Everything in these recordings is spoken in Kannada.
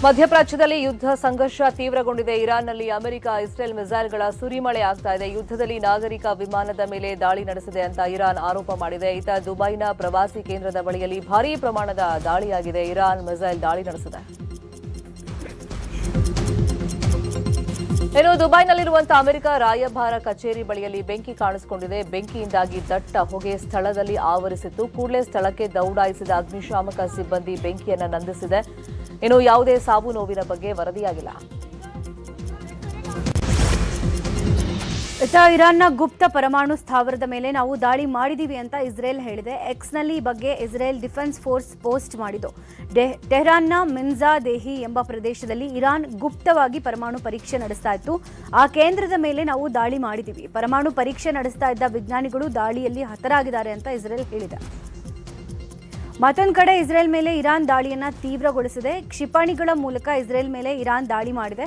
ಮಧ್ಯಪ್ರಾಚ್ಯದಲ್ಲಿ ಯುದ್ಧ ಸಂಘರ್ಷ ತೀವ್ರಗೊಂಡಿದೆ. ಇರಾನ್ನಲ್ಲಿ ಅಮೆರಿಕ ಇಸ್ರೇಲ್ ಮಿಸೈಲ್ಗಳ ಸುರಿಮಳೆ ಆಗ್ತಾ ಇದೆ. ಯುದ್ಧದಲ್ಲಿ ನಾಗರಿಕ ವಿಮಾನದ ಮೇಲೆ ದಾಳಿ ನಡೆಸಿದೆ ಅಂತ ಇರಾನ್ ಆರೋಪ ಮಾಡಿದೆ. ಇತ್ತ ದುಬೈನ ಪ್ರವಾಸಿ ಕೇಂದ್ರದ ಬಳಿಯಲ್ಲಿ ಭಾರೀ ಪ್ರಮಾಣದ ದಾಳಿಯಾಗಿದೆ. ಇರಾನ್ ಮಿಸೈಲ್ ದಾಳಿ ನಡೆಸಿದೆ. ಇನ್ನು ದುಬೈನಲ್ಲಿರುವಂತಹ ಅಮೆರಿಕ ರಾಯಭಾರ ಕಚೇರಿ ಬಳಿಯಲ್ಲಿ ಬೆಂಕಿ ಕಾಣಿಸಿಕೊಂಡಿದೆ. ಬೆಂಕಿಯಿಂದಾಗಿ ದಟ್ಟ ಹೊಗೆ ಸ್ಥಳದಲ್ಲಿ ಆವರಿಸಿತ್ತು. ಕೂಡಲೇ ಸ್ಥಳಕ್ಕೆ ದೌಡಾಯಿಸಿದ ಅಗ್ನಿಶಾಮಕ ಸಿಬ್ಬಂದಿ ಬೆಂಕಿಯನ್ನು ನಂದಿಸಿದೆ. ಇನ್ನು ಯಾವುದೇ ಸಾವು ನೋವಿನ ಬಗ್ಗೆ ವರದಿಯಾಗಿಲ್ಲ. ಇರಾನ್ನ ಗುಪ್ತ ಪರಮಾಣು ಸ್ಥಾವರದ ಮೇಲೆ ನಾವು ದಾಳಿ ಮಾಡಿದೀವಿ ಅಂತ ಇಸ್ರೇಲ್ ಹೇಳಿದೆ. ಎಕ್ಸ್ನಲ್ಲಿ ಈ ಬಗ್ಗೆ ಇಸ್ರೇಲ್ ಡಿಫೆನ್ಸ್ ಫೋರ್ಸ್ ಪೋಸ್ಟ್ ಮಾಡಿದ್ದು. ಟೆಹರಾನ್ನ ಮಿನ್ಜಾದೇಹಿ ಎಂಬ ಪ್ರದೇಶದಲ್ಲಿ ಇರಾನ್ ಗುಪ್ತವಾಗಿ ಪರಮಾಣು ಪರೀಕ್ಷೆ ನಡೆಸ್ತಾ ಇತ್ತು. ಆ ಕೇಂದ್ರದ ಮೇಲೆ ನಾವು ದಾಳಿ ಮಾಡಿದೀವಿ. ಪರಮಾಣು ಪರೀಕ್ಷೆ ನಡೆಸ್ತಾ ಇದ್ದ ವಿಜ್ಞಾನಿಗಳು ದಾಳಿಯಲ್ಲಿ ಹತರಾಗಿದ್ದಾರೆ ಅಂತ ಇಸ್ರೇಲ್ ಹೇಳಿದೆ. ಮತ್ತೊಂದು ಕಡೆ ಇಸ್ರೇಲ್ ಮೇಲೆ ಇರಾನ್ ದಾಳಿಯನ್ನ ತೀವ್ರಗೊಳಿಸಿದೆ. ಕ್ಷಿಪಣಿಗಳ ಮೂಲಕ ಇಸ್ರೇಲ್ ಮೇಲೆ ಇರಾನ್ ದಾಳಿ ಮಾಡಿದೆ.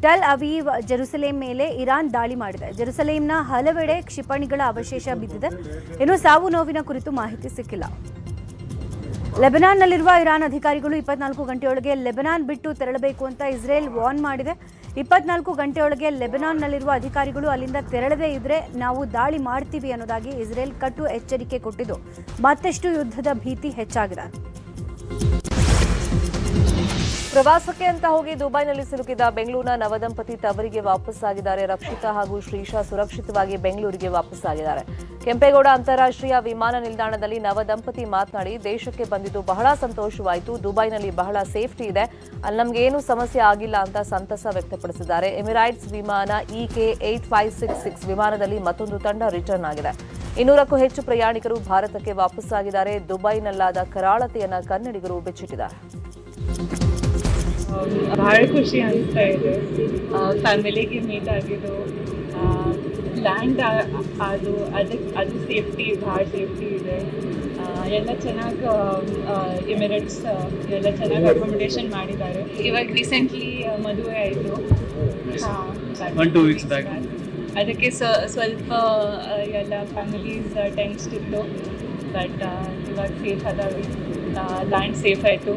ಟೆಲ್ ಅವೀವ್ ಜೆರುಸಲೇಂ ಮೇಲೆ ಇರಾನ್ ದಾಳಿ ಮಾಡಿದೆ. ಜೆರುಸಲೇಂನ ಹಲವೆಡೆ ಕ್ಷಿಪಣಿಗಳ ಅವಶೇಷ ಬಿದ್ದಿದೆ. ಇನ್ನು ಸಾವು ನೋವಿನ ಕುರಿತು ಮಾಹಿತಿ ಸಿಕ್ಕಿಲ್ಲ. ಲೆಬನಾನ್ನಲ್ಲಿರುವ ಇರಾನ್ ಅಧಿಕಾರಿಗಳು 24 ಗಂಟೆಯೊಳಗೆ ಲೆಬನಾನ್ ಬಿಟ್ಟು ತೆರಳಬೇಕು ಅಂತ ಇಸ್ರೇಲ್ ವಾರ್ನ್ ಮಾಡಿದೆ. 24 ಗಂಟೆಯೊಳಗೆ ಲೆಬನಾನ್ನಲ್ಲಿರುವ ಅಧಿಕಾರಿಗಳು ಅಲ್ಲಿಂದ ತೆರಳದೇ ಇದ್ರೆ ನಾವು ದಾಳಿ ಮಾಡ್ತೀವಿ ಅನ್ನೋದಾಗಿ ಇಸ್ರೇಲ್ ಕಟ್ಟು ಎಚ್ಚರಿಕೆ ಕೊಟ್ಟಿದ್ದು ಮತ್ತಷ್ಟು ಯುದ್ಧದ ಭೀತಿ ಹೆಚ್ಚಾಗಿದೆ. ಪ್ರವಾಸಕ್ಕೆ ಅಂತ ಹೋಗಿ ದುಬೈನಲ್ಲಿ ಸಿಲುಕಿದ ಬೆಂಗಳೂರಿನ ನವದಂಪತಿ ತವರಿಗೆ ವಾಪಸ್ಸಾಗಿದ್ದಾರೆ. ರಕ್ಷಿತಾ ಹಾಗೂ ಶ್ರೀಶಾ ಸುರಕ್ಷಿತವಾಗಿ ಬೆಂಗಳೂರಿಗೆ ವಾಪಸ್ಸಾಗಿದ್ದಾರೆ. ಕೆಂಪೇಗೌಡ ಅಂತಾರಾಷ್ಟ್ರೀಯ ವಿಮಾನ ನಿಲ್ದಾಣದಲ್ಲಿ ನವದಂಪತಿ ಮಾತನಾಡಿ, ದೇಶಕ್ಕೆ ಬಂದಿದ್ದು ಬಹಳ ಸಂತೋಷವಾಯಿತು. ದುಬೈನಲ್ಲಿ ಬಹಳ ಸೇಫ್ಟಿ ಇದೆ. ಅಲ್ಲಿ ನಮಗೇನು ಸಮಸ್ಯೆ ಆಗಿಲ್ಲ ಅಂತ ಸಂತಸ ವ್ಯಕ್ತಪಡಿಸಿದ್ದಾರೆ. ಎಮಿರೇಟ್ಸ್ ವಿಮಾನ EK8566 ವಿಮಾನದಲ್ಲಿ ಮತ್ತೊಂದು ತಂಡ ರಿಟರ್ನ್ ಆಗಿದೆ. 200ಕ್ಕೂ ಹೆಚ್ಚು ಪ್ರಯಾಣಿಕರು ಭಾರತಕ್ಕೆ ವಾಪಸ್ಸಾಗಿದ್ದಾರೆ. ದುಬೈನಲ್ಲಾದ ಕರಾಳತೆಯನ್ನ ಕನ್ನಡಿಗರು ಬೆಚ್ಚಿಟ್ಟಿದ್ದಾರೆ. ಭಾಳ ಖುಷಿ ಅನಿಸ್ತಾ ಇದೆ. ಫ್ಯಾಮಿಲಿಗೆ ಮೀಟ್ ಆಗಿದ್ದು, ಲ್ಯಾಂಡ್ ಅದು ಸೇಫ್ಟಿ, ಭಾಳ ಸೇಫ್ಟಿ ಇದೆ. ಎಲ್ಲ ಚೆನ್ನಾಗಿ ಎಮಿರೇಟ್ಸ್ ಎಲ್ಲ ಚೆನ್ನಾಗಿ ಅಕೊಮಡೇಷನ್ ಮಾಡಿದ್ದಾರೆ. ಇವಾಗ ರೀಸೆಂಟ್ಲಿ ಮದುವೆ ಆಯಿತು. ಅದಕ್ಕೆ ಸ್ವಲ್ಪ ಎಲ್ಲ ಫ್ಯಾಮಿಲೀಸ್ ಟೆನ್ಸ್ಡ್ ಇತ್ತು. ಬಟ್ ಇವಾಗ ಸೇಫ್ ಅದಾವೆ. ಲ್ಯಾಂಡ್ ಸೇಫ್ ಆಯಿತು.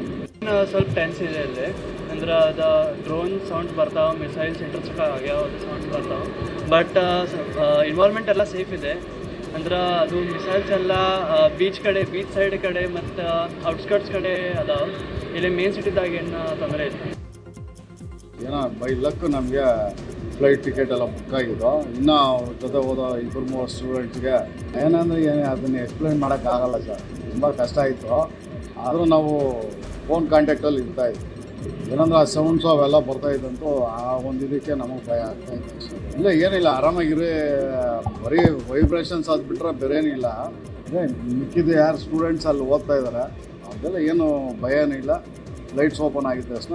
ಸ್ವಲ್ಪ ಟೆನ್ಸ್ ಇದೆ ಇಲ್ಲಿ. ಅಂದ್ರೆ ಅದು ಡ್ರೋನ್ ಸೌಂಡ್ಸ್ ಬರ್ತಾವೆ, ಮಿಸೈಲ್ಸ್ ಇಂಟರ್ಸೆಪ್ಟ್ ಆಗ್ಯಾವ, ಅದು ಸೌಂಡ್ಸ್ ಬರ್ತಾವೆ. ಬಟ್ ಇನ್ವಾಲ್ವ್ಮೆಂಟ್ ಎಲ್ಲ ಸೇಫ್ ಇದೆ. ಅಂದ್ರೆ ಅದು ಮಿಸೈಲ್ಸ್ ಎಲ್ಲ ಬೀಚ್ ಸೈಡ್ ಕಡೆ ಮತ್ತು ಔಟ್ಸ್ಕರ್ಟ್ಸ್ ಕಡೆ ಅದಾವೆ. ಇಲ್ಲಿ ಮೇನ್ ಸಿಟಿದಾಗ ಏನು ತೊಂದರೆ ಇಲ್ಲ. ಏನೋ ಬೈ ಲಕ್ ನಮಗೆ ಫ್ಲೈಟ್ ಟಿಕೆಟ್ ಎಲ್ಲ ಬುಕ್ ಆಗಿದ್ದು. ಇನ್ನೂ ಜೊತೆ ಹೋದ 2-3 ಸ್ಟೂಡೆಂಟ್ಸ್ಗೆ ಏನಂದರೆ ಅದನ್ನು ಎಕ್ಸ್ಪ್ಲೈನ್ ಮಾಡೋಕ್ಕಾಗಲ್ಲ ಸರ್. ತುಂಬ ಕಷ್ಟ ಆಯಿತು. ಆದರೂ ನಾವು ಫೋನ್ ಕಾಂಟ್ಯಾಕ್ಟಲ್ಲಿ ಇರ್ತಾಯಿದ್ವಿ. ಏನಂದ್ರೆ ಆ ಸೌಂಡ್ಸು ಅವೆಲ್ಲ ಬರ್ತಾಯಿದ್ದಂತೂ ಆ ಒಂದು ಇದಕ್ಕೆ ನಮಗೆ ಭಯ ಆಗ್ತಾಯಿತ್ತು. ಇಲ್ಲ ಏನಿಲ್ಲ, ಆರಾಮಾಗಿರಿ. ಬರೀ ವೈಬ್ರೇಷನ್ಸ್ ಆದ್ಬಿಟ್ರೆ ಬೇರೇನಿಲ್ಲ. ಅದೇ ಮಿಕ್ಕಿದ್ದು ಯಾರು ಸ್ಟೂಡೆಂಟ್ಸ್ ಅಲ್ಲಿ ಓದ್ತಾ ಇದ್ದಾರೆ ಅದೆಲ್ಲ ಏನು ಭಯನೂ ಇಲ್ಲ. ಲೈಟ್ಸ್ ಓಪನ್ ಆಗಿದ್ದ ತಕ್ಷಣ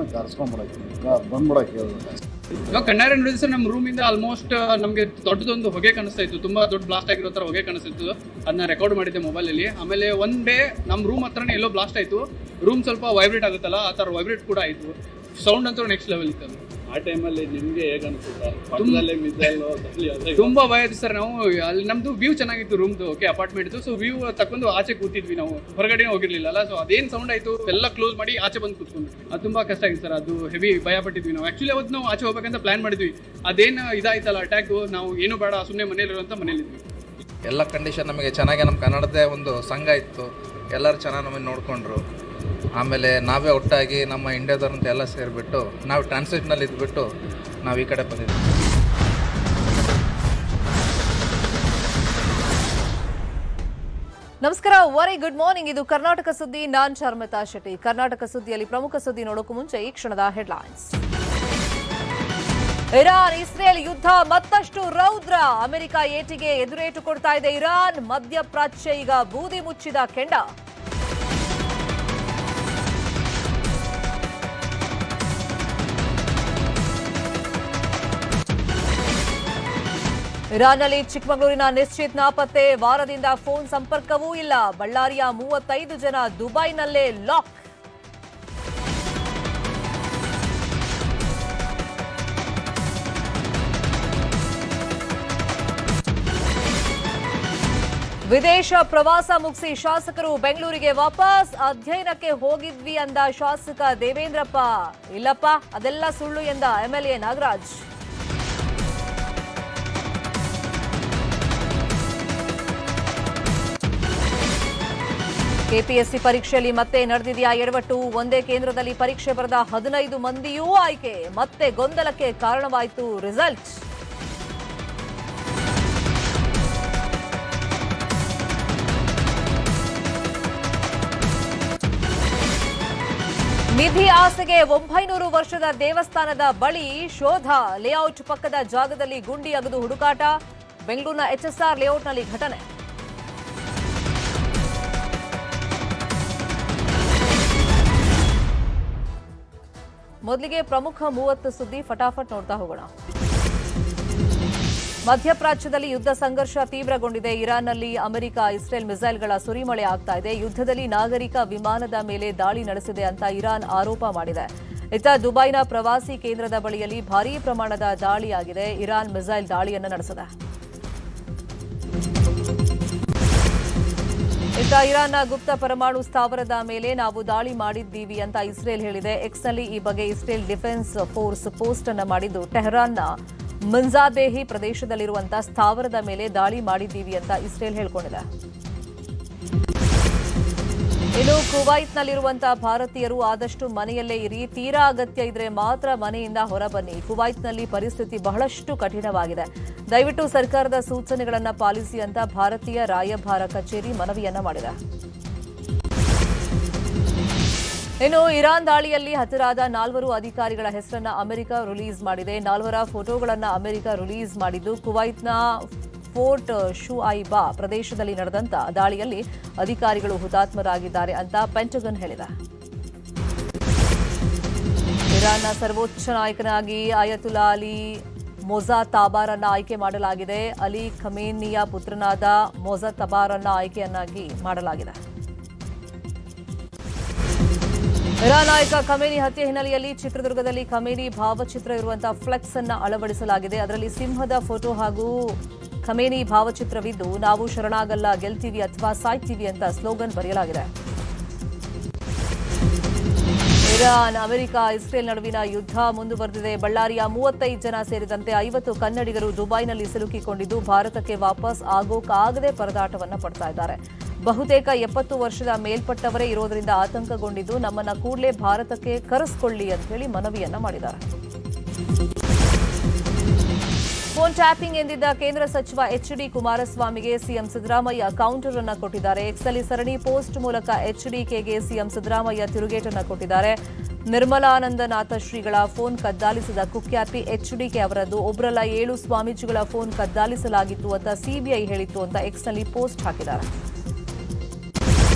ಬಂದ್ಬಿಡಕ್ಕೆ ಹೇಳ್ಬೇಕು. ನಾವು ಕಣ್ಣಾರೆ ನೋಡಿದ್ರೆ ಸರ್, ನಮ್ಮ ರೂಮಿಂದ ಆಲ್ಮೋಸ್ಟ್ ನಮಗೆ ದೊಡ್ಡದೊಂದು ಹೊಗೆ ಕಾಣಿಸ್ತಾ ಇತ್ತು. ತುಂಬ ದೊಡ್ಡ ಬ್ಲಾಸ್ಟ್ ಆಗಿರೋ ಥರ ಹೊಗೆ ಕಾಣಿಸ್ತಿತ್ತು. ಅದನ್ನ ರೆಕಾರ್ಡ್ ಮಾಡಿದ್ದೆ ಮೊಬೈಲಲ್ಲಿ. ಆಮೇಲೆ ಒನ್ ಡೇ ನಮ್ಮ ರೂಮ್ ಹತ್ರನೇ ಎಲ್ಲೋ ಬ್ಲಾಸ್ಟ್ ಆಯಿತು. ರೂಮ್ ಸ್ವಲ್ಪ ವೈಬ್ರೇಟ್ ಆಗುತ್ತಲ್ಲ, ಆ ಥರ ವೈಬ್ರೇಟ್ ಕೂಡ ಆಯಿತು. ಸೌಂಡ್ ಅಂತೂ ನೆಕ್ಸ್ಟ್ ಲೆವೆಲ್ ಇತ್ತು. ಆ ಟೈಮಲ್ಲಿ ನಿಮಗೆ ಹೇಗೆ ಅನಿಸುತ್ತೆ? ತುಂಬ ಭಯ ಇತ್ತು ಸರ್. ನಾವು ಅಲ್ಲಿ ನಮ್ಮದು ವ್ಯೂ ಚೆನ್ನಾಗಿತ್ತು ರೂಮ್ದು. ಓಕೆ, ಅಪಾರ್ಟ್ಮೆಂಟ್ದು. ಸೊ ವ್ಯೂ ತಗೊಂಡು ಆಚೆ ಕೂತಿದ್ವಿ ನಾವು. ಹೊರಗಡೆ ಹೋಗಿರ್ಲಿಲ್ಲ. ಸೊ ಅದೇನು ಸೌಂಡ್ ಆಯಿತು ಎಲ್ಲ ಕ್ಲೋಸ್ ಮಾಡಿ ಆಚೆ ಬಂದು ಕೂತ್ಕೊಂಡ್ಬಿಟ್ವಿ. ಅದು ತುಂಬ ಕಷ್ಟ ಆಗಿತ್ತು ಸರ್. ಅದು ಹೆವಿ ಭಯ ಪಟ್ಟಿದ್ವಿ ನಾವು. ಆ್ಯಕ್ಚುಲಿ ಅವತ್ತು ನಾವು ಆಚೆ ಹೋಗ್ಬೇಕಂತ ಪ್ಲಾನ್ ಮಾಡಿದ್ವಿ. ಅದೇನು ಇದಾಯ್ತಲ್ಲ ಅಟ್ಯಾಕು, ನಾವು ಏನು ಬೇಡ ಸುಮ್ಮನೆ ಮನೇಲಿರುವಂಥ ಮನೇಲಿದ್ವಿ. ಎಲ್ಲ ಕಂಡೀಷನ್ ನಮಗೆ ಚೆನ್ನಾಗಿ, ನಮ್ಮ ಕನ್ನಡದೇ ಒಂದು ಸಂಘ ಇತ್ತು. ಎಲ್ಲರೂ ಚೆನ್ನಾಗಿ ನಮಗೆ ನೋಡಿಕೊಂಡ್ರು. ಆಮೇಲೆ ನಾವೇ ಒಟ್ಟಾಗಿ ನಮ್ಮ ಇಂಡಿಯಾದವ್ರಂತ ಎಲ್ಲ ಸೇರಿಬಿಟ್ಟು ನಾವು ಟ್ರಾನ್ಸಿಟ್ನಲ್ಲಿ ಇದ್ಬಿಟ್ಟು ನಾವು ಈ ಕಡೆ ಬಂದಿದ್ವಿ. ನಮಸ್ಕಾರ, ವೆರಿ ಗುಡ್ ಮಾರ್ನಿಂಗ್. ಇದು ಕರ್ನಾಟಕ ಸುದ್ದಿ. ನಾನ್ ಶರ್ಮಿತಾ ಶೆಟ್ಟಿ. ಕರ್ನಾಟಕ ಸುದ್ದಿಯಲ್ಲಿ ಪ್ರಮುಖ ಸುದ್ದಿ ನೋಡೋಕ್ಕೂ ಮುಂಚೆ ಈ ಕ್ಷಣದ ಹೆಡ್ಲೈನ್ಸ್. ಇರಾನ್ ಇಸ್ರೇಲ್ ಯುದ್ಧ ಮತ್ತಷ್ಟು ರೌದ್ರ. ಅಮೆರಿಕ ಏಟಿಗೆ ಎದುರೇಟು ಕೊಡ್ತಾ ಇದೆ ಇರಾನ್. ಮಧ್ಯಪ್ರಾಚ್ಯ ಈಗ ಬೂದಿ ಮುಚ್ಚಿದ ಕೆಂಡ. ಇರಾನ್ನಲ್ಲಿ ಚಿಕ್ಕಮಗಳೂರಿನ ನಿಶ್ಚಿತ್ ನಾಪತ್ತೆ. ವಾರದಿಂದ ಫೋನ್ ಸಂಪರ್ಕವೂ ಇಲ್ಲ. ಬಳ್ಳಾರಿಯ 35 ಜನ ದುಬೈನಲ್ಲೇ ಲಾಕ್. ವಿದೇಶ ಪ್ರವಾಸ ಮುಗಿಸಿ ಶಾಸಕರು ಬೆಂಗಳೂರಿಗೆ ವಾಪಸ್. ಅಧ್ಯಯನಕ್ಕೆ ಹೋಗಿದ್ವಿ ಅಂದ ಶಾಸಕ ದೇವೇಂದ್ರಪ್ಪ. ಇಲ್ಲಪ್ಪ, ಅದೆಲ್ಲ ಸುಳ್ಳು ಎಂದ ಎಂಎಲ್ಎ ನಾಗರಾಜ್. ಕೆಪಿಎಸ್ಸಿ ಪರೀಕ್ಷೆಯಲ್ಲಿ ಮತ್ತೆ ನಡೆದಿದೆಯಾ ಎಡವಟ್ಟು? ಒಂದೇ ಕೇಂದ್ರದಲ್ಲಿ ಪರೀಕ್ಷೆ ಬರೆದ 15 ಮಂದಿಯೂ ಆಯ್ಕೆ. ಮತ್ತೆ ಗೊಂದಲಕ್ಕೆ ಕಾರಣವಾಯಿತು ರಿಸಲ್ಟ್. ನಿಧಿ ಆಸೆಗೆ 900 ವರ್ಷದ ದೇವಸ್ಥಾನದ ಬಳಿ ಶೋಧ. ಲೇಔಟ್ ಪಕ್ಕದ ಜಾಗದಲ್ಲಿ ಗುಂಡಿ ಅಗೆದು ಹುಡುಕಾಟ. ಬೆಂಗಳೂರಿನ ಎಚ್ಎಸ್ಆರ್ ಲೇಔಟ್ನಲ್ಲಿ ಘಟನೆ. ಮೊದಲಿಗೆ ಪ್ರಮುಖ 30 ಸುದ್ದಿ ಫಟಾಫಟ್ ನೋಡ್ತಾ ಹೋಗೋಣ. ಮಧ್ಯಪ್ರಾಚ್ಯದಲ್ಲಿ ಯುದ್ಧ ಸಂಘರ್ಷ ತೀವ್ರಗೊಂಡಿದೆ. ಇರಾನ್ನಲ್ಲಿ ಅಮೆರಿಕ ಇಸ್ರೇಲ್ ಮಿಸೈಲ್ಗಳ ಸುರಿಮಳೆ ಆಗ್ತಾ ಇದೆ. ಯುದ್ಧದಲ್ಲಿ ನಾಗರಿಕ ವಿಮಾನದ ಮೇಲೆ ದಾಳಿ ನಡೆಸಿದೆ ಅಂತ ಇರಾನ್ ಆರೋಪ ಮಾಡಿದೆ. ಇತ್ತ ದುಬೈನ ಪ್ರವಾಸಿ ಕೇಂದ್ರದ ಬಳಿಯಲ್ಲಿ ಭಾರೀ ಪ್ರಮಾಣದ ದಾಳಿಯಾಗಿದೆ. ಇರಾನ್ ಮಿಸೈಲ್ ದಾಳಿಯನ್ನು ನಡೆಸಿದೆ. ಇತ್ತ ಇರಾನ್ನ ಗುಪ್ತ ಪರಮಾಣು ಸ್ಥಾವರದ ಮೇಲೆ ನಾವು ದಾಳಿ ಮಾಡಿದ್ದೀವಿ ಅಂತ ಇಸ್ರೇಲ್ ಹೇಳಿದೆ. ಎಕ್ಸ್ನಲ್ಲಿ ಈ ಬಗ್ಗೆ ಇಸ್ರೇಲ್ ಡಿಫೆನ್ಸ್ ಫೋರ್ಸ್ ಪೋಸ್ಟ್ ಅನ್ನು ಮಾಡಿದ್ದು, ಟೆಹರಾನ್ನ ಮಿನ್ಜಾದೇಹಿ ಪ್ರದೇಶದಲ್ಲಿರುವಂತಹ ಸ್ಥಾವರದ ಮೇಲೆ ದಾಳಿ ಮಾಡಿದ್ದೀವಿ ಅಂತ ಇಸ್ರೇಲ್ ಹೇಳಿಕೊಂಡಿದೆ. ಇನ್ನು ಕುವೈತ್ನಲ್ಲಿರುವಂತಹ ಭಾರತೀಯರು ಆದಷ್ಟು ಮನೆಯಲ್ಲೇ ಇರಿ. ತೀರಾ ಅಗತ್ಯ ಇದ್ರೆ ಮಾತ್ರ ಮನೆಯಿಂದ ಹೊರಬನ್ನಿ. ಕುವೈತ್ನಲ್ಲಿ ಪರಿಸ್ಥಿತಿ ಬಹಳಷ್ಟು ಕಠಿಣವಾಗಿದೆ. ದಯವಿಟ್ಟು ಸರ್ಕಾರದ ಸೂಚನೆಗಳನ್ನು ಪಾಲಿಸಿ ಅಂತ ಭಾರತೀಯ ರಾಯಭಾರ ಕಚೇರಿ ಮನವಿಯನ್ನ ಮಾಡಿದೆ. ಇನ್ನು ಇರಾನ್ ದಾಳಿಯಲ್ಲಿ ಹತರಾದ 4 ಅಧಿಕಾರಿಗಳ ಹೆಸರನ್ನ ಅಮೆರಿಕ ರಿಲೀಸ್ ಮಾಡಿದೆ. 4 ಫೋಟೋಗಳನ್ನು ಅಮೆರಿಕ ರಿಲೀಸ್ ಮಾಡಿದ್ದು, ಕುವೈತ್ನ ಫೋರ್ಟ್ ಶುಐಬಾ ಪ್ರದೇಶದಲ್ಲಿ ನಡೆದಂತ ದಾಳಿಯಲ್ಲಿ ಅಧಿಕಾರಿಗಳು ಹುತಾತ್ಮರಾಗಿದ್ದಾರೆ ಅಂತ ಪೆಂಟಗನ್ ಹೇಳಿದೆ. ಇರಾನ್ನ ಸರ್ವೋಚ್ಚ ನಾಯಕನಾಗಿ ಅಯತುಲ್ಲಾ ಅಲಿ ಮೊಜಾತಾಬಾರನ್ನ ಆಯ್ಕೆ ಮಾಡಲಾಗಿದೆ. ಅಲಿ ಖಮೇನಿಯ ಪುತ್ರನಾದ ಮೊಜಾತಾಬಾರನ್ನ ಆಯ್ಕೆಯನ್ನಾಗಿ ಮಾಡಲಾಗಿದೆ. ಇರಾನ್ ನಾಯಕ ಖಮೇನಿ ಹತ್ಯೆ ಹಿನ್ನೆಲೆಯಲ್ಲಿ ಚಿತ್ರದುರ್ಗದಲ್ಲಿ ಖಮೇನಿ ಭಾವಚಿತ್ರ ಇರುವಂತಹ ಫ್ಲೆಕ್ಸ್ ಅನ್ನು ಅಳವಡಿಸಲಾಗಿದೆ. ಅದರಲ್ಲಿ ಸಿಂಹದ ಫೋಟೋ ಹಾಗೂ ಖಮೇನಿ ಭಾವಚಿತ್ರವಿದ್ದು, ನಾವು ಶರಣಾಗಲ್ಲ, ಗೆಲ್ತೀವಿ ಅಥವಾ ಸಾಯ್ತೀವಿ ಅಂತ ಸ್ಲೋಗನ್ ಬರೆಯಲಾಗಿದೆ. ಇರಾನ್, ಅಮೆರಿಕ, ಇಸ್ರೇಲ್ ನಡುವಿನ ಯುದ್ಧ ಮುಂದುವರೆದಿದೆ. ಬಳ್ಳಾರಿಯ 35 ಜನ ಸೇರಿದಂತೆ 50 ಕನ್ನಡಿಗರು ದುಬೈನಲ್ಲಿ ಸಿಲುಕಿಕೊಂಡಿದ್ದು, ಭಾರತಕ್ಕೆ ವಾಪಸ್ ಆಗೋಕಾಗದೆ ಪರದಾಟವನ್ನ ಪಡ್ತಾ ಇದ್ದಾರೆ. ಬಹುತೇಕ 70 ವರ್ಷದ ಮೇಲ್ಪಟ್ಟವರೇ ಇರೋದ್ರಿಂದ ಆತಂಕಗೊಂಡಿದ್ದು, ನಮ್ಮನ್ನ ಕೂಡಲೇ ಭಾರತಕ್ಕೆ ಕರೆಸಿಕೊಳ್ಳಿ ಅಂತ ಹೇಳಿ ಮನವಿಯನ್ನ ಮಾಡಿದ್ದಾರೆ. ಫೋನ್ ಟ್ಯಾಪಿಂಗ್ ಎಂದಿದ್ದ ಕೇಂದ್ರ ಸಚಿವ ಎಚ್ಡಿ ಕುಮಾರಸ್ವಾಮಿಗೆ ಸಿಎಂ ಸಿದ್ದರಾಮಯ್ಯ ಕೌಂಟರ್ ಅನ್ನು ಕೊಟ್ಟಿದ್ದಾರೆ. ಎಕ್ಸ್ನಲ್ಲಿ ಸರಣಿ ಪೋಸ್ಟ್ ಮೂಲಕ ಎಚ್ಡಿಕೆಗೆ ಸಿಎಂ ಸಿದ್ದರಾಮಯ್ಯ ತಿರುಗೇಟನ್ನು ಕೊಟ್ಟಿದ್ದಾರೆ. ನಿರ್ಮಲಾನಂದನಾಥ ಶ್ರೀಗಳ ಫೋನ್ ಕದ್ದಾಲಿಸಿದ ಕುಖ್ಯಾತಿ ಎಚ್ಡಿಕೆ ಅವರದ್ದು. ಒಬ್ಬರಲ್ಲ 7 ಸ್ವಾಮೀಜಿಗಳ ಫೋನ್ ಕದ್ದಾಲಿಸಲಾಗಿತ್ತು ಅಂತ ಸಿಬಿಐ ಹೇಳಿತ್ತು ಅಂತ ಎಕ್ಸ್ನಲ್ಲಿ ಪೋಸ್ಟ್ ಹಾಕಿದ್ದಾರೆ.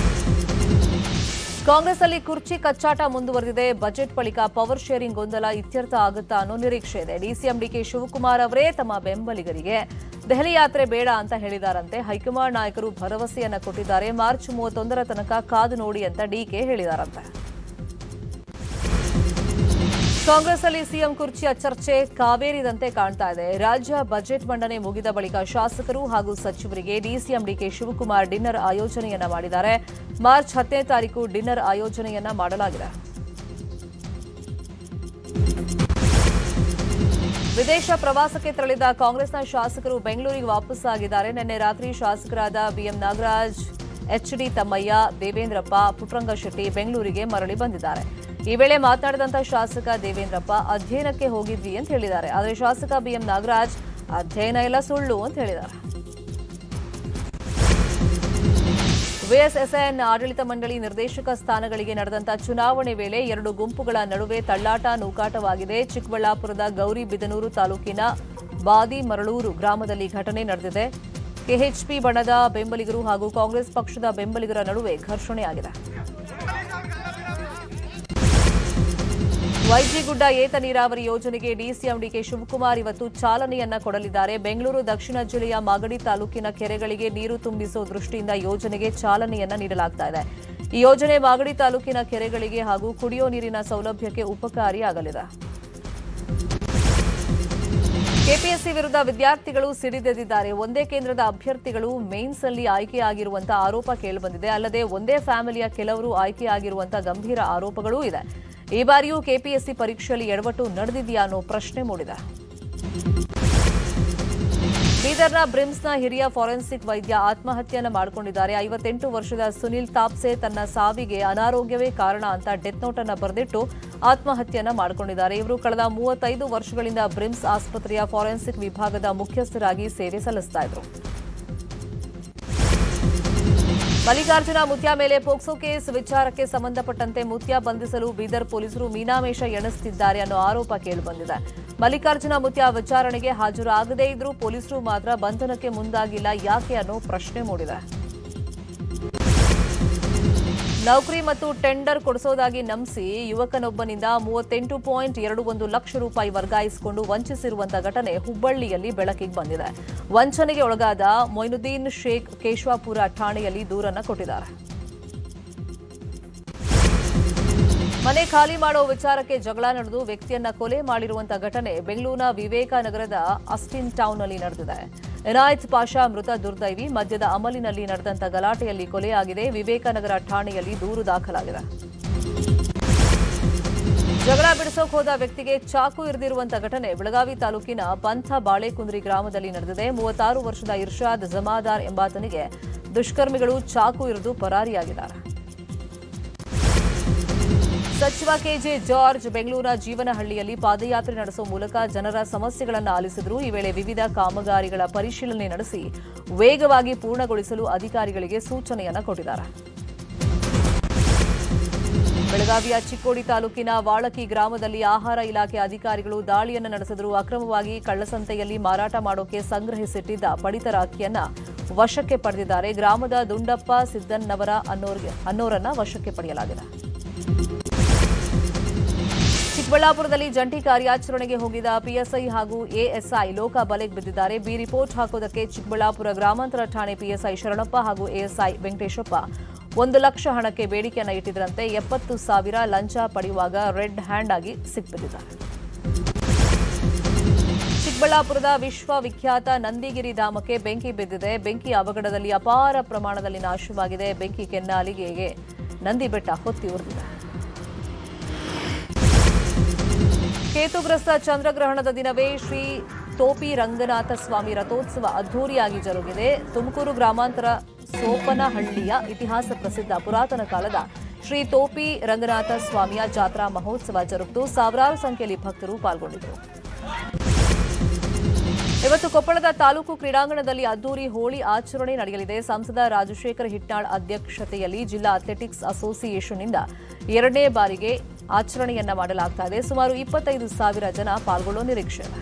ಕಾಂಗ್ರೆಸ್ನಲ್ಲಿ ಕುರ್ಚಿ ಕಚ್ಚಾಟ ಮುಂದುವರೆದಿದೆ. ಬಜೆಟ್ ಬಳಿಕ ಪವರ್ ಶೇರಿಂಗ್ ಗೊಂದಲ ಇತ್ಯರ್ಥ ಆಗುತ್ತಾ ಅನ್ನೋ ನಿರೀಕ್ಷೆ ಇದೆ. ಡಿಸಿಎಂ ಡಿಕೆ ಶಿವಕುಮಾರ್ ಅವರೇ ತಮ್ಮ ಬೆಂಬಲಿಗರಿಗೆ ದೆಹಲಿ ಯಾತ್ರೆ ಬೇಡ ಅಂತ ಹೇಳಿದಾರಂತೆ. ಹೈಕಮಾಂಡ್ ನಾಯಕರು ಭರವಸೆಯನ್ನ ಕೊಟ್ಟಿದ್ದಾರೆ. ಮಾರ್ಚ್ 31ರ ತನಕ ಕಾದು ನೋಡಿ ಅಂತ ಡಿಕೆ ಹೇಳಿದಾರಂತೆ. ಕಾಂಗ್ರೆಸ್ನಲ್ಲಿ ಸಿಎಂ ಕುರ್ಚಿಯ ಚರ್ಚೆ ಕಾವೇರಿದಂತೆ ಕಾಣ್ತಾ ಇದೆ. ರಾಜ್ಯ ಬಜೆಟ್ ಮಂಡನೆ ಮುಗಿದ ಬಳಿಕ ಶಾಸಕರು ಹಾಗೂ ಸಚಿವರಿಗೆ ಡಿಸಿಎಂ ಡಿಕೆ ಶಿವಕುಮಾರ್ ಡಿನ್ನರ್ ಆಯೋಜನೆಯನ್ನ ಮಾಡಿದ್ದಾರೆ. ಮಾರ್ಚ್ 10ನೇ ತಾರೀಕು ಡಿನ್ನರ್ ಆಯೋಜನೆಯನ್ನ ಮಾಡಲಾಗಿದೆ. ವಿದೇಶ ಪ್ರವಾಸಕ್ಕೆ ತೆರಳಿದ ಕಾಂಗ್ರೆಸ್ನ ಶಾಸಕರು ಬೆಂಗಳೂರಿಗೆ ವಾಪಸ್ಸಾಗಿದ್ದಾರೆ. ನಿನ್ನೆ ರಾತ್ರಿ ಶಾಸಕರಾದ ಬಿಎಂ ನಾಗರಾಜ್, ಎಚ್ಡಿ ತಮ್ಮಯ್ಯ, ದೇವೇಂದ್ರಪ್ಪ, ಪುಟ್ಟರಂಗಶೆಟ್ಟಿ ಬೆಂಗಳೂರಿಗೆ ಮರಳಿ ಬಂದಿದ್ದಾರೆ. ಈ ವೇಳೆ ಮಾತನಾಡಿದಂತ ಶಾಸಕ ದೇವೇಂದ್ರಪ್ಪ ಅಧ್ಯಯನಕ್ಕೆ ಹೋಗಿದ್ವಿ ಅಂತ ಹೇಳಿದ್ದಾರೆ. ಆದರೆ ಶಾಸಕ ಬಿಎಂ ನಾಗರಾಜ್ ಅಧ್ಯಯನ ಎಲ್ಲ ಸುಳ್ಳು ಅಂತ ಹೇಳಿದ್ದಾರೆ. ವಿಎಸ್ಎಸ್ಎನ್ ಆಡಳಿತ ಮಂಡಳಿ ನಿರ್ದೇಶಕ ಸ್ಥಾನಗಳಿಗೆ ನಡೆದಂತ ಚುನಾವಣೆ ವೇಳೆ 2 ಗುಂಪುಗಳ ನಡುವೆ ತಳ್ಳಾಟ ನೂಕಾಟವಾಗಿದೆ. ಚಿಕ್ಕಬಳ್ಳಾಪುರದ ಗೌರಿಬಿದನೂರು ತಾಲೂಕಿನ ಬಾದಿಮರಳೂರು ಗ್ರಾಮದಲ್ಲಿ ಘಟನೆ ನಡೆದಿದೆ. ಕೆಎಚ್ಪಿ ಬಣದ ಬೆಂಬಲಿಗರು ಹಾಗೂ ಕಾಂಗ್ರೆಸ್ ಪಕ್ಷದ ಬೆಂಬಲಿಗರ ನಡುವೆ ಘರ್ಷಣೆಯಾಗಿದೆ. ವೈಜಿಗುಡ್ಡ ಏತ ನೀರಾವರಿ ಯೋಜನೆಗೆ ಡಿಸಿಎಂ ಡಿಕೆ ಶಿವಕುಮಾರ್ ಇವತ್ತು ಚಾಲನೆಯನ್ನ ಕೊಡಲಿದ್ದಾರೆ. ಬೆಂಗಳೂರು ದಕ್ಷಿಣ ಜಿಲ್ಲೆಯ ಮಾಗಡಿ ತಾಲೂಕಿನ ಕೆರೆಗಳಿಗೆ ನೀರು ತುಂಬಿಸುವ ದೃಷ್ಟಿಯಿಂದ ಯೋಜನೆಗೆ ಚಾಲನೆಯನ್ನ ನೀಡಲಾಗ್ತಾ ಇದೆ. ಈ ಯೋಜನೆ ಮಾಗಡಿ ತಾಲೂಕಿನ ಕೆರೆಗಳಿಗೆ ಹಾಗೂ ಕುಡಿಯೋ ನೀರಿನ ಸೌಲಭ್ಯಕ್ಕೆ ಉಪಕಾರಿಯಾಗಲಿದೆ. ಕೆಪಿಎಸ್ಸಿ ವಿರುದ್ಧ ವಿದ್ಯಾರ್ಥಿಗಳು ಸಿಡಿದೆದ್ದಿದ್ದಾರೆ. ಒಂದೇ ಕೇಂದ್ರದ ಅಭ್ಯರ್ಥಿಗಳು ಮೇನ್ಸ್ ಅಲ್ಲಿ ಆಯ್ಕೆಯಾಗಿರುವಂತಹ ಆರೋಪ ಕೇಳಿಬಂದಿದೆ. ಅಲ್ಲದೆ ಒಂದೇ ಫ್ಯಾಮಿಲಿಯ ಕೆಲವರು ಆಯ್ಕೆಯಾಗಿರುವಂತಹ ಗಂಭೀರ ಆರೋಪಗಳೂ ಇದೆ. ಈ ಬಾರಿಯೂ ಕೆಪಿಎಸ್ಸಿ ಪರೀಕ್ಷೆಯಲ್ಲಿ ಎಡವಟ್ಟು ನಡೆದಿದೆಯಾ ಅನ್ನೋ ಪ್ರಶ್ನೆ ಮೂಡಿದೆ. ಬೀದರ್ನ ಬ್ರಿಮ್ಸ್ನ ಹಿರಿಯ ಫಾರೆನ್ಸಿಕ್ ವೈದ್ಯ ಆತ್ಮಹತ್ಯೆಯನ್ನು ಮಾಡಿಕೊಂಡಿದ್ದಾರೆ. 58 ವರ್ಷದ ಸುನಿಲ್ ತಾಪ್ಸೆ ತನ್ನ ಸಾವಿಗೆ ಅನಾರೋಗ್ಯವೇ ಕಾರಣ ಅಂತ ಡೆತ್ ನೋಟ್ ಅನ್ನು ಬರೆದಿಟ್ಟು ಆತ್ಮಹತ್ಯೆಯನ್ನು ಮಾಡಿಕೊಂಡಿದ್ದಾರೆ. ಇವರು ಕಳೆದ 35 ವರ್ಷಗಳಿಂದ ಬ್ರಿಮ್ಸ್ ಆಸ್ಪತ್ರೆಯ ಫಾರೆನ್ಸಿಕ್ ವಿಭಾಗದ ಮುಖ್ಯಸ್ಥರಾಗಿ ಸೇವೆ ಸಲ್ಲಿಸ್ತಾ ಇದ್ರು. ಮಲ್ಲಿಕಾರ್ಜುನ ಮುತ್ಯಾ ಮೇಲೆ ಪೋಕ್ಸೋ ಕೇಸ್ ವಿಚಾರಕ್ಕೆ ಸಂಬಂಧಪಟ್ಟಂತೆ ಮುತ್ಯಾ ಬಂಧಿಸಲು ಬೀದರ್ ಪೊಲೀಸರು ಮೀನಾಮೇಷ ಎಣಿಸುತ್ತಿದ್ದಾರೆ ಅನ್ನೋ ಆರೋಪ ಕೇಳಿಬಂದಿದೆ. ಮಲ್ಲಿಕಾರ್ಜುನ ಮುತ್ಯಾ ವಿಚಾರಣೆಗೆ ಹಾಜರಾಗದೇ ಇದ್ರೂ ಪೊಲೀಸರು ಮಾತ್ರ ಬಂಧನಕ್ಕೆ ಮುಂದಾಗಿಲ್ಲ, ಯಾಕೆ ಅನ್ನೋ ಪ್ರಶ್ನೆ ಮೂಡಿದೆ. ನೌಕರಿ ಮತ್ತು ಟೆಂಡರ್ ಕೊಡಿಸೋದಾಗಿ ನಂಬಿಸಿ ಯುವಕನೊಬ್ಬನಿಂದ 38.21 ಲಕ್ಷ ರೂಪಾಯಿ ವರ್ಗಾಯಿಸಿಕೊಂಡು ವಂಚಿಸಿರುವಂತಹ ಘಟನೆ ಹುಬ್ಬಳ್ಳಿಯಲ್ಲಿ ಬೆಳಕಿಗೆ ಬಂದಿದೆ. ವಂಚನೆಗೆ ಒಳಗಾದ ಮೊಯ್ನುದ್ದೀನ್ ಶೇಖ್ ಕೇಶವಾಪುರ ಠಾಣೆಯಲ್ಲಿ ದೂರನ್ನು ಕೊಟ್ಟಿದ್ದಾರೆ. ಮನೆ ಖಾಲಿ ಮಾಡೋ ವಿಚಾರಕ್ಕೆ ಜಗಳ ನಡೆದು ವ್ಯಕ್ತಿಯನ್ನ ಕೊಲೆ ಮಾಡಿರುವಂತಹ ಘಟನೆ ಬೆಂಗಳೂರಿನ ವಿವೇಕನಗರದ ಅಸ್ಟಿನ್ ಟೌನ್ನಲ್ಲಿ ನಡೆದಿದೆ. ಇನಾಯತ್ ಪಾಷಾ ಮೃತ ದುರ್ದೈವಿ. ಮದ್ಯದ ಅಮಲಿನಲ್ಲಿ ನಡೆದಂತ ಗಲಾಟೆಯಲ್ಲಿ ಕೊಲೆಯಾಗಿದೆ. ವಿವೇಕನಗರ ಠಾಣೆಯಲ್ಲಿ ದೂರು ದಾಖಲಾಗಿದೆ. ಜಗಳ ಬಿಡಿಸೋಕೆ ಹೋದ ವ್ಯಕ್ತಿಗೆ ಚಾಕು ಇರಿದಿರುವಂತಹ ಘಟನೆ ಬೆಳಗಾವಿ ತಾಲೂಕಿನ ಪಂಥ ಬಾಳೆಕುಂದ್ರಿ ಗ್ರಾಮದಲ್ಲಿ ನಡೆದಿದೆ. 36 ವರ್ಷದ ಇರ್ಷಾದ್ ಜಮಾದಾರ್ ಎಂಬಾತನಿಗೆ ದುಷ್ಕರ್ಮಿಗಳು ಚಾಕು ಇರಿದು ಪರಾರಿಯಾಗಿದ್ದಾರೆ. ಸಚಿವ ಕೆಜೆ ಜಾರ್ಜ್ ಬೆಂಗಳೂರಿನ ಜೀವನಹಳ್ಳಿಯಲ್ಲಿ ಪಾದಯಾತ್ರೆ ನಡೆಸುವ ಮೂಲಕ ಜನರ ಸಮಸ್ಯೆಗಳನ್ನು ಆಲಿಸಿದರು. ಈ ವೇಳೆ ವಿವಿಧ ಕಾಮಗಾರಿಗಳ ಪರಿಶೀಲನೆ ನಡೆಸಿ ವೇಗವಾಗಿ ಪೂರ್ಣಗೊಳಿಸಲು ಅಧಿಕಾರಿಗಳಿಗೆ ಸೂಚನೆಯನ್ನು ಕೊಟ್ಟಿದ್ದಾರೆ. ಬೆಳಗಾವಿಯ ಚಿಕ್ಕೋಡಿ ತಾಲೂಕಿನ ವಾಳಕಿ ಗ್ರಾಮದಲ್ಲಿ ಆಹಾರ ಇಲಾಖೆ ಅಧಿಕಾರಿಗಳು ದಾಳಿಯನ್ನು ನಡೆಸಿದರು. ಅಕ್ರಮವಾಗಿ ಕಳ್ಳಸಂತೆಯಲ್ಲಿ ಮಾರಾಟ ಮಾಡೋಕೆ ಸಂಗ್ರಹಿಸಿಟ್ಟಿದ್ದ ಪಡಿತರ ಅಕ್ಕಿಯನ್ನ ವಶಕ್ಕೆ ಪಡೆದಿದ್ದಾರೆ. ಗ್ರಾಮದ ದುಂಡಪ್ಪ ಸಿದ್ದನ್ನವರ ಅನ್ನೋರನ್ನ ವಶಕ್ಕೆ ಪಡೆಯಲಾಗಿದೆ. ಚಿಕ್ಕಬಳ್ಳಾಪುರದಲ್ಲಿ ಜಂಟಿ ಕಾರ್ಯಾಚರಣೆಗೆ ಹೋಗಿದ್ದ ಪಿಎಸ್ಐ ಹಾಗೂ ಎಎಸ್ಐ ಲೋಕ ಬಲೆಗೆ ಬಿದ್ದಿದ್ದಾರೆ. ಬಿ ರಿಪೋರ್ಟ್ ಹಾಕೋದಕ್ಕೆ ಚಿಕ್ಕಬಳ್ಳಾಪುರ ಗ್ರಾಮಾಂತರ ಠಾಣೆ ಪಿಎಸ್ಐ ಶರಣಪ್ಪ ಹಾಗೂ ಎಎಸ್ಐ ವೆಂಕಟೇಶಪ್ಪ 1 ಲಕ್ಷ ಹಣಕ್ಕೆ ಬೇಡಿಕೆಯನ್ನು ಇಟ್ಟಿದ್ದರಂತೆ. 70,000 ಲಂಚ ಪಡೆಯುವಾಗ ರೆಡ್ ಹ್ಯಾಂಡ್ ಆಗಿ ಸಿಕ್ಬಿದ್ದಿದ್ದಾರೆ. ಚಿಕ್ಕಬಳ್ಳಾಪುರದ ವಿಶ್ವವಿಖ್ಯಾತ ನಂದಿಗಿರಿ ಧಾಮಕ್ಕೆ ಬೆಂಕಿ ಬಿದ್ದಿದೆ. ಬೆಂಕಿ ಅವಘಡದಲ್ಲಿ ಅಪಾರ ಪ್ರಮಾಣದಲ್ಲಿ ನಾಶವಾಗಿದೆ. ಬೆಂಕಿ ಕೆನ್ನಾಲಿಗೆಗೆ ನಂದಿ ಬೆಟ್ಟ ಹೊತ್ತಿ ಉರಿದಿದೆ. ಕೇತುಗ್ರಸ್ತ ಚಂದ್ರಗ್ರಹಣದ ದಿನವೇ ಶ್ರೀ ತೋಪಿ ರಂಗನಾಥ ಸ್ವಾಮಿ ರಥೋತ್ಸವ ಅದ್ದೂರಿಯಾಗಿ ಜರುಗಿದೆ. ತುಮಕೂರು ಗ್ರಾಮಾಂತರ ಸೋಪನಹಳ್ಳಿಯ ಇತಿಹಾಸ ಪ್ರಸಿದ್ಧ ಪುರಾತನ ಕಾಲದ ಶ್ರೀ ತೋಪಿ ರಂಗನಾಥ ಸ್ವಾಮಿಯ ಜಾತ್ರಾ ಮಹೋತ್ಸವ ಜರುಗಿತು. ಸಾವಿರಾರು ಸಂಖ್ಯೆಯಲ್ಲಿ ಭಕ್ತರು ಪಾಲ್ಗೊಂಡಿದ್ದರು. ಇವತ್ತು ಕೊಪ್ಪಳದ ತಾಲೂಕು ಕ್ರೀಡಾಂಗಣದಲ್ಲಿ ಅದ್ದೂರಿ ಹೋಳಿ ಆಚರಣೆ ನಡೆಯಲಿದೆ. ಸಂಸದ ರಾಜಶೇಖರ ಹಿಟ್ನಾಳ್ ಅಧ್ಯಕ್ಷತೆಯಲ್ಲಿ ಜಿಲ್ಲಾ ಅಥ್ಲೆಟಿಕ್ಸ್ ಅಸೋಸಿಯೇಷನ್ನಿಂದ 2ನೇ ಬಾರಿಗೆ ಆಚರಣೆಯನ್ನ ಮಾಡಲಾಗ್ತಾ ಇದೆ. ಸುಮಾರು 25,000 ಜನ ಪಾಲ್ಗೊಳ್ಳುವ ನಿರೀಕ್ಷೆ ಇದೆ.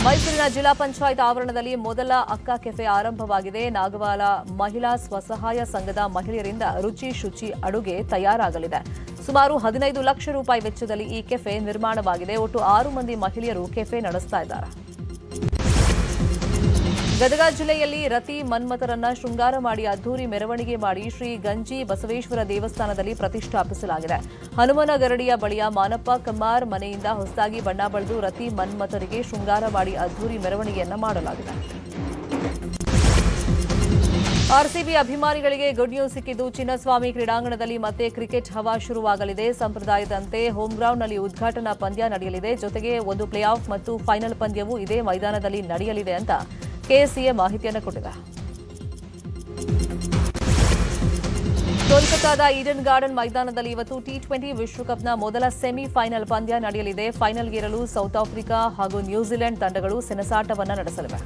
ಮೈಸೂರಿನ ಜಿಲ್ಲಾ ಪಂಚಾಯತ್ ಆವರಣದಲ್ಲಿ ಮೊದಲ ಅಕ್ಕ ಕೆಫೆ ಆರಂಭವಾಗಿದೆ. ನಾಗವಾಲ ಮಹಿಳಾ ಸ್ವಸಹಾಯ ಸಂಘದ ಮಹಿಳೆಯರಿಂದ ರುಚಿ ಶುಚಿ ಅಡುಗೆ ತಯಾರಾಗಲಿದೆ. ಸುಮಾರು 15 ಲಕ್ಷ ರೂಪಾಯಿ ವೆಚ್ಚದಲ್ಲಿ ಈ ಕೆಫೆ ನಿರ್ಮಾಣವಾಗಿದೆ. ಒಟ್ಟು 6 ಮಂದಿ ಮಹಿಳೆಯರು ಕೆಫೆ ನಡೆಸ್ತಾ ಇದ್ದಾರೆ. ಗದಗ ಜಿಲ್ಲೆಯಲ್ಲಿ ರತಿ ಮನ್ಮಥರನ್ನ ಶೃಂಗಾರ ಮಾಡಿ ಅದ್ದೂರಿ ಮೆರವಣಿಗೆ ಮಾಡಿ ಶ್ರೀ ಗಂಜಿ ಬಸವೇಶ್ವರ ದೇವಸ್ಥಾನದಲ್ಲಿ ಪ್ರತಿಷ್ಠಾಪಿಸಲಾಗಿದೆ. ಹನುಮನಗರಡಿಯ ಬಳಿಯ ಮಾನಪ್ಪ ಕಮ್ಮಾರ್ ಮನೆಯಿಂದ ಹೊಸದಾಗಿ ಬಣ್ಣ ಬಳಿದು ರತಿ ಮನ್ಮಥರಿಗೆ ಶೃಂಗಾರ ಮಾಡಿ ಅದ್ದೂರಿ ಮೆರವಣಿಗೆಯನ್ನ ಮಾಡಲಾಗಿದೆ. ಆರ್ಸಿಬಿ ಅಭಿಮಾನಿಗಳಿಗೆ ಗುಡ್ ನ್ಯೂಸ್ ಸಿಕ್ಕಿದ್ದು ಚಿನ್ನಸ್ವಾಮಿ ಕ್ರೀಡಾಂಗಣದಲ್ಲಿ ಮತ್ತೆ ಕ್ರಿಕೆಟ್ ಹವಾ ಶುರುವಾಗಲಿದೆ. ಸಂಪ್ರದಾಯದಂತೆ ಹೋಮ್ ಗ್ರೌಂಡ್ನಲ್ಲಿ ಉದ್ಘಾಟನಾ ಪಂದ್ಯ ನಡೆಯಲಿದೆ. ಜೊತೆಗೆ ಒಂದು ಪ್ಲೇ ಆಫ್ ಮತ್ತು ಫೈನಲ್ ಪಂದ್ಯವೂ ಇದೇ ಮೈದಾನದಲ್ಲಿ ನಡೆಯಲಿದೆ ಅಂತ ಕೆಎಸ್ಸಿಎ ಮಾಹಿತಿಯನ್ನು ಕೊಟ್ಟಿದೆ. ಕೋಲ್ಕತಾದ ಈಡನ್ ಗಾರ್ಡನ್ ಮೈದಾನದಲ್ಲಿ ಇವತ್ತು ಟಿ20 ವಿಶ್ವಕಪ್ನ ಮೊದಲ ಸೆಮಿಫೈನಲ್ ಪಂದ್ಯ ನಡೆಯಲಿದೆ. ಫೈನಲ್ಗೇರಲು ಸೌತ್ ಆಫ್ರಿಕಾ ಹಾಗೂ ನ್ಯೂಜಿಲೆಂಡ್ ತಂಡಗಳು ಸೆಣಸಾಟವನ್ನು ನಡೆಸಲಿವೆ.